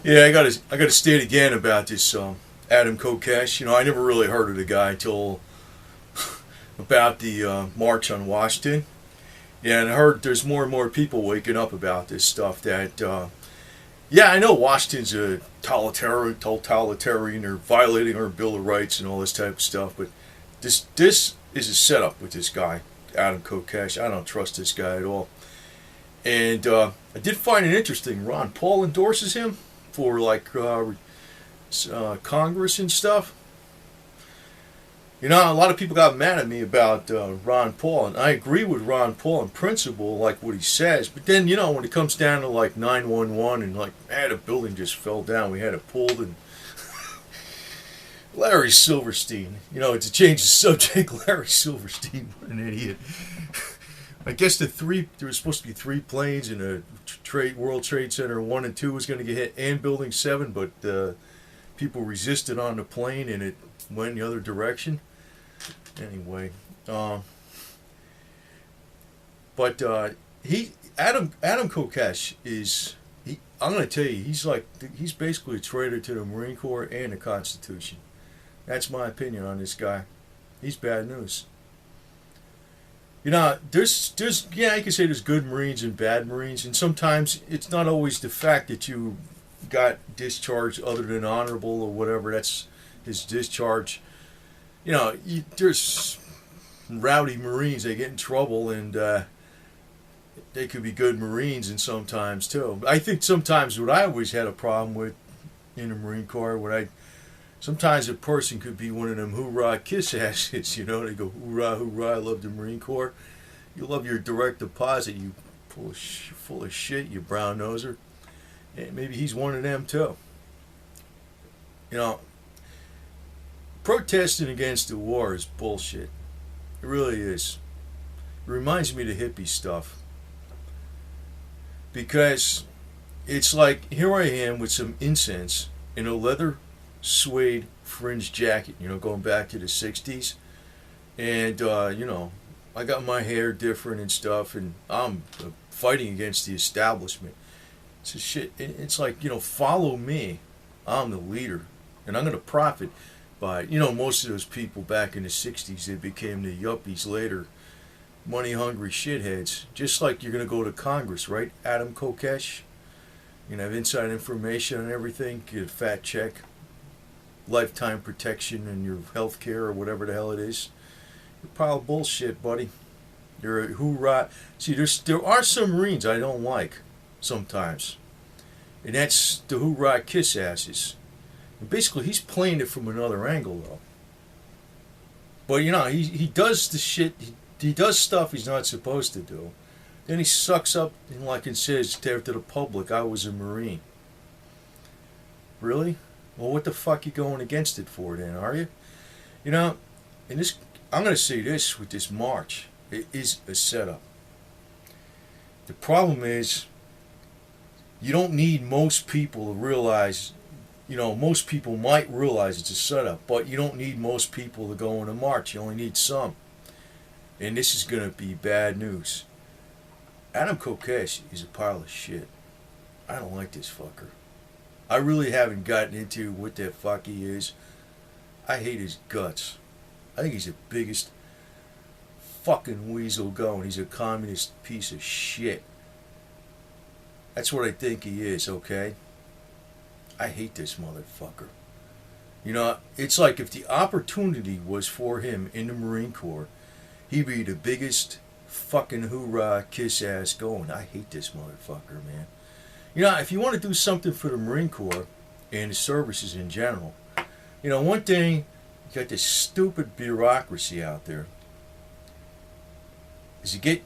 Yeah, I gotta state again about this Adam Kokesh. You know, I never really heard of the guy until about the March on Washington. Yeah, and I heard there's more and more people waking up about this stuff. That yeah, I know Washington's a totalitarian, or violating our Bill of Rights and all this type of stuff. But this is a setup with this guy, Adam Kokesh. I don't trust this guy at all. And I did find it interesting. Ron Paul endorses him for like Congress and stuff. You know, a lot of people got mad at me about Ron Paul, and I agree with Ron Paul in principle, like what he says. But then, you know, when it comes down to like 911 and like, man, a building just fell down, we had it pulled, and Larry Silverstein, you know, to change the subject, Larry Silverstein, what an idiot. I guess there was supposed to be three planes in a World Trade Center 1 and 2 was going to get hit, and Building 7, but people resisted on the plane and it went the other direction. Anyway, but Adam Kokesh is I'm going to tell you, he's basically a traitor to the Marine Corps and the Constitution. That's my opinion on this guy. He's bad news. You know, there's yeah, you can say there's good Marines and bad Marines, and sometimes it's not always the fact that you got discharged other than honorable or whatever. That's his discharge. You know, there's rowdy Marines. They get in trouble, and they could be good Marines, and sometimes too. I think sometimes what I always had a problem with in the Marine Corps, sometimes a person could be one of them hoorah kiss asses, you know. They go hoorah, hoorah, I love the Marine Corps. You love your direct deposit, you full of shit, you brown noser. And maybe he's one of them too. You know, protesting against the war is bullshit. It really is. It reminds me of the hippie stuff. Because it's like, here I am with some incense in a leather suede fringe jacket, you know, going back to the 60s. And, you know, I got my hair different and stuff, and I'm fighting against the establishment. It's a shit. It's like, you know, follow me. I'm the leader, and I'm going to profit by, you know, most of those people back in the 60s, they became the yuppies later, money hungry shitheads. Just like you're going to go to Congress, right, Adam Kokesh? You know, have inside information on everything, get a fat check, lifetime protection in your health care or whatever the hell it is. You're a pile of bullshit, buddy. You're a hoorah. See, there are some Marines I don't like sometimes. And that's the hoorah kiss asses. And basically, he's playing it from another angle, though. But, you know, he does the shit, he does stuff he's not supposed to do. Then he sucks up and like and says to the public, I was a Marine. Really? Well, what the fuck you going against it for then, are you? You know, and this, I'm going to say this with this march. It is a setup. The problem is, you don't need most people to realize, you know, most people might realize it's a setup, but you don't need most people to go on a march. You only need some. And this is going to be bad news. Adam Kokesh is a pile of shit. I don't like this fucker. I really haven't gotten into what the fuck he is. I hate his guts. I think he's the biggest fucking weasel going. He's a communist piece of shit. That's what I think he is, okay? I hate this motherfucker. You know, it's like if the opportunity was for him in the Marine Corps, he'd be the biggest fucking hoorah kiss ass going. I hate this motherfucker, man. You know, if you want to do something for the Marine Corps and the services in general, you know, one thing, you got this stupid bureaucracy out there, is you get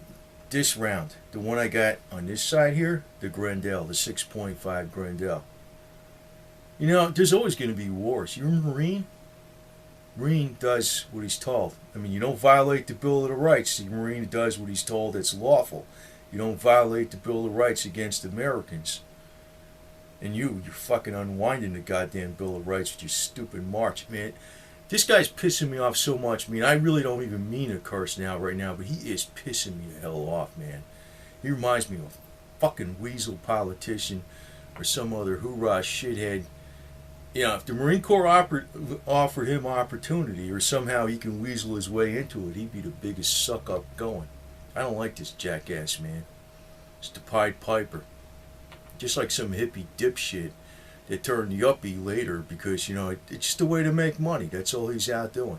this round, the one I got on this side here, the Grendel, the 6.5 Grendel. You know, there's always going to be wars. You're a Marine. Marine does what he's told. I mean, you don't violate the Bill of the Rights. The Marine does what he's told that's lawful. You don't violate the Bill of Rights against Americans. And you're fucking unwinding the goddamn Bill of Rights with your stupid march, man. This guy's pissing me off so much. I mean, I really don't even mean to curse right now, but he is pissing me the hell off, man. He reminds me of a fucking weasel politician or some other hoorah shithead. If the Marine Corps offered him opportunity, or somehow he can weasel his way into it, he'd be the biggest suck up going. I don't like this jackass, man. It's the Pied Piper. Just like some hippie dipshit that turned yuppie later because, it's just a way to make money. That's all he's out doing.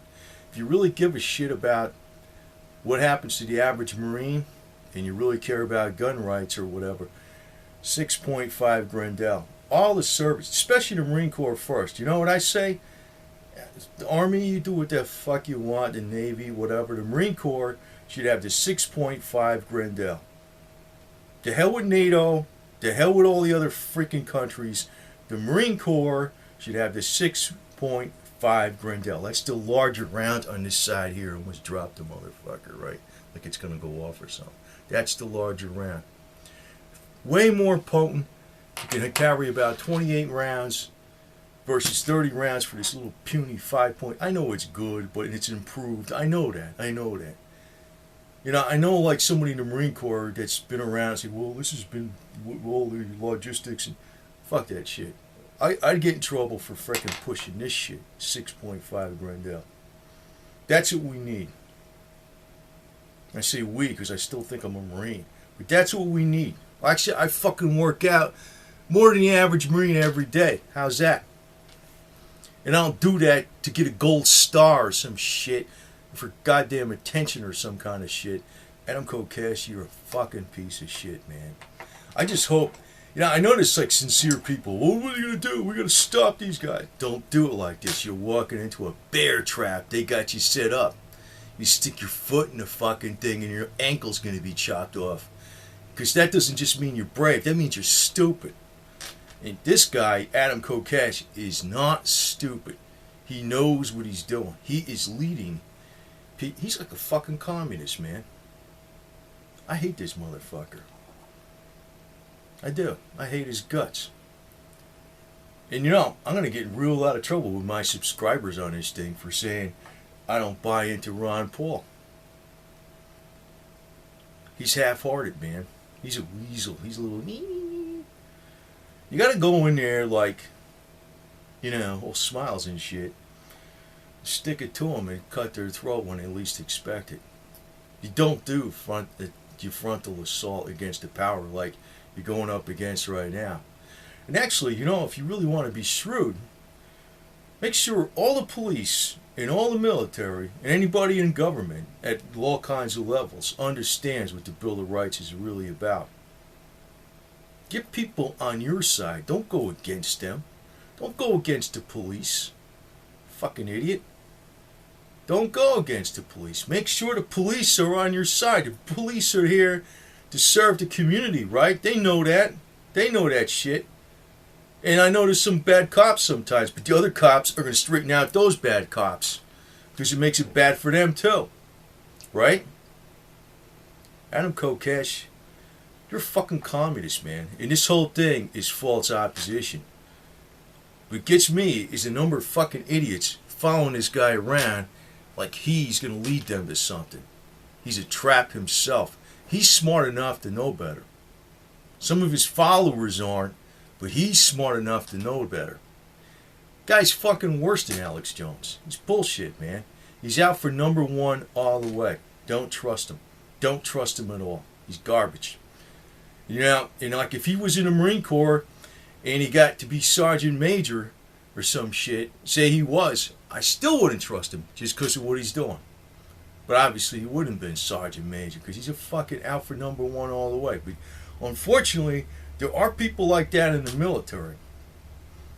If you really give a shit about what happens to the average Marine, and you really care about gun rights or whatever, 6.5 Grendel. All the service, especially the Marine Corps first. You know what I say? The Army, you do what the fuck you want, the Navy, whatever. The Marine Corps should have the 6.5 Grendel. The hell with NATO, the hell with all the other freaking countries. The Marine Corps should have the 6.5 Grendel. That's the larger round on this side here. Almost dropped the motherfucker, right? Like it's going to go off or something. That's the larger round. Way more potent. You can carry about 28 rounds versus 30 rounds for this little puny 5 point. I know it's good, but it's improved. I know that. I know like somebody in the Marine Corps that's been around and say, well, this has been all the logistics and fuck that shit. I'd get in trouble for freaking pushing this shit. 6.5 Grendel. That's what we need. I say we because I still think I'm a Marine. But that's what we need. Actually, I fucking work out more than the average Marine every day. How's that? And I don't do that to get a gold star or some shit for goddamn attention or some kind of shit. Adam Kokesh, you're a fucking piece of shit, man. I just hope, I know there's like sincere people. Well, what are you going to do? We're going to stop these guys. Don't do it like this. You're walking into a bear trap. They got you set up. You stick your foot in the fucking thing and your ankle's going to be chopped off. Because that doesn't just mean you're brave. That means you're stupid. And this guy, Adam Kokesh, is not stupid. He knows what he's doing. He is leading. He's like a fucking communist, man. I hate this motherfucker. I do. I hate his guts. And I'm going to get in real lot of trouble with my subscribers on this thing for saying I don't buy into Ron Paul. He's half-hearted, man. He's a weasel. He's a little... You gotta go in there like, all smiles and shit. Stick it to them and cut their throat when they least expect it. You don't do your frontal assault against the power like you're going up against right now. And actually, if you really want to be shrewd, make sure all the police and all the military and anybody in government at all kinds of levels understands what the Bill of Rights is really about. Get people on your side. Don't go against them. Don't go against the police. Fucking idiot. Don't go against the police. Make sure the police are on your side. The police are here to serve the community, right? They know that. They know that shit. And I know there's some bad cops sometimes, but the other cops are going to straighten out those bad cops because it makes it bad for them too. Right? Adam Kokesh, you're a fucking communist, man. And this whole thing is false opposition. What gets me is the number of fucking idiots following this guy around like he's going to lead them to something. He's a trap himself. He's smart enough to know better. Some of his followers aren't, but he's smart enough to know better. Guy's fucking worse than Alex Jones. He's bullshit, man. He's out for number one all the way. Don't trust him. Don't trust him at all. He's garbage. Like if he was in the Marine Corps and he got to be Sergeant Major or some shit, say he was, I still wouldn't trust him just because of what he's doing. But obviously he wouldn't have been Sergeant Major because he's a fucking out for number one all the way. But unfortunately, there are people like that in the military.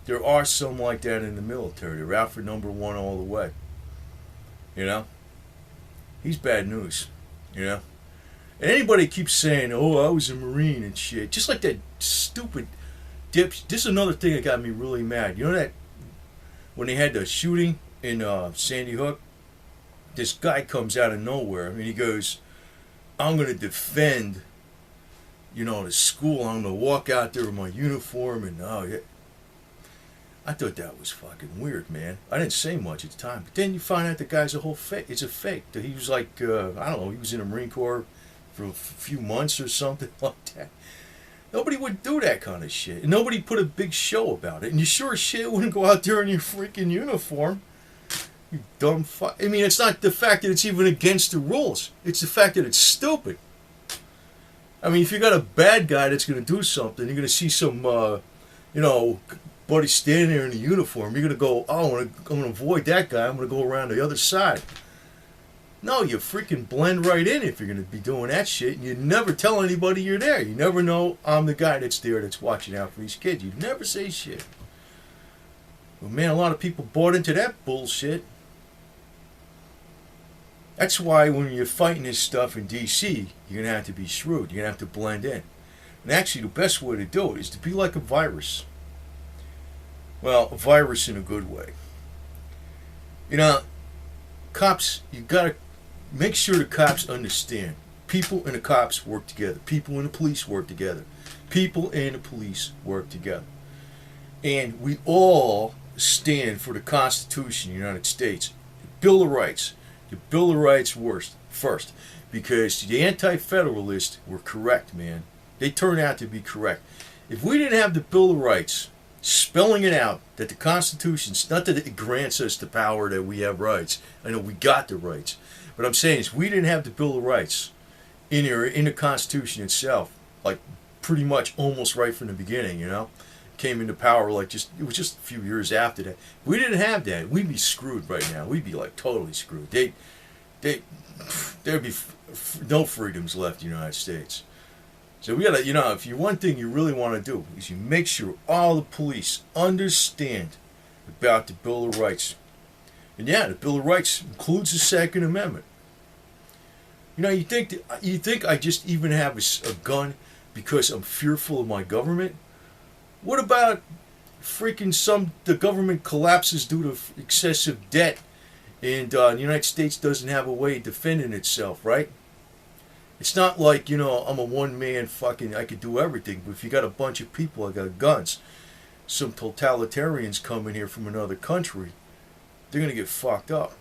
There are some like that in the military. They're out for number one all the way. He's bad news. And anybody keeps saying, oh, I was a Marine and shit. Just like that stupid dip. This is another thing that got me really mad. You know that when they had the shooting in Sandy Hook? This guy comes out of nowhere and he goes, I'm going to defend, the school. I'm going to walk out there with my uniform and, I thought that was fucking weird, man. I didn't say much at the time. But then you find out the guy's a whole fake. It's a fake. He was like, I don't know, he was in the Marine Corps for a few months or something like that. Nobody would do that kind of shit. And nobody put a big show about it. And you sure as shit wouldn't go out there in your freaking uniform. You dumb fuck. I mean, it's not the fact that it's even against the rules. It's the fact that it's stupid. I mean, if you got a bad guy that's going to do something, you're going to see some, buddy standing there in a uniform. You're going to go, oh, I'm going to avoid that guy. I'm going to go around the other side. No, you freaking blend right in if you're going to be doing that shit. And you never tell anybody you're there. You never know I'm the guy that's there that's watching out for these kids. You never say shit. But man, a lot of people bought into that bullshit. That's why when you're fighting this stuff in D.C., you're going to have to be shrewd. You're going to have to blend in. And actually, the best way to do it is to be like a virus. Well, a virus in a good way. You know, cops, you got to make sure the cops understand. People and the cops work together. People and the police work together. People and the police work together. And we all stand for the Constitution of the United States. The Bill of Rights. The Bill of Rights first. Because the anti-federalists were correct, man. They turned out to be correct. If we didn't have the Bill of Rights spelling it out, that the Constitution, not that it grants us the power that we have rights. I know we got the rights. But I'm saying is we didn't have the Bill of Rights in the Constitution itself, like pretty much almost right from the beginning, came into power it was just a few years after that. If we didn't have that, we'd be screwed right now. We'd be like totally screwed. There'd be no freedoms left in the United States. So we gotta, if one thing you really want to do is you make sure all the police understand about the Bill of Rights. And yeah, the Bill of Rights includes the Second Amendment. You think I just even have a gun because I'm fearful of my government? What about freaking the government collapses due to excessive debt and the United States doesn't have a way of defending itself, right? It's not like, I'm a one-man I could do everything. But if you got a bunch of people that got guns, some totalitarians come in here from another country, they're going to get fucked up.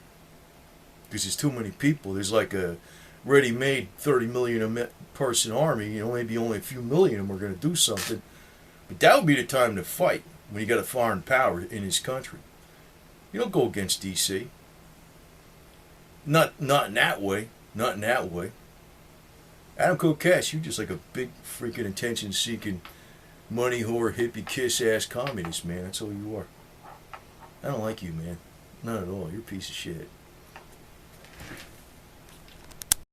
Because there's too many people. There's like a ready-made 30 million person army. Maybe only a few million of them are going to do something. But that would be the time to fight when you got a foreign power in this country. You don't go against D.C. Not in that way. Not in that way. Adam Kokesh, you're just like a big freaking attention-seeking, money whore, hippie, kiss-ass communist, man. That's all you are. I don't like you, man. Not at all. You're a piece of shit.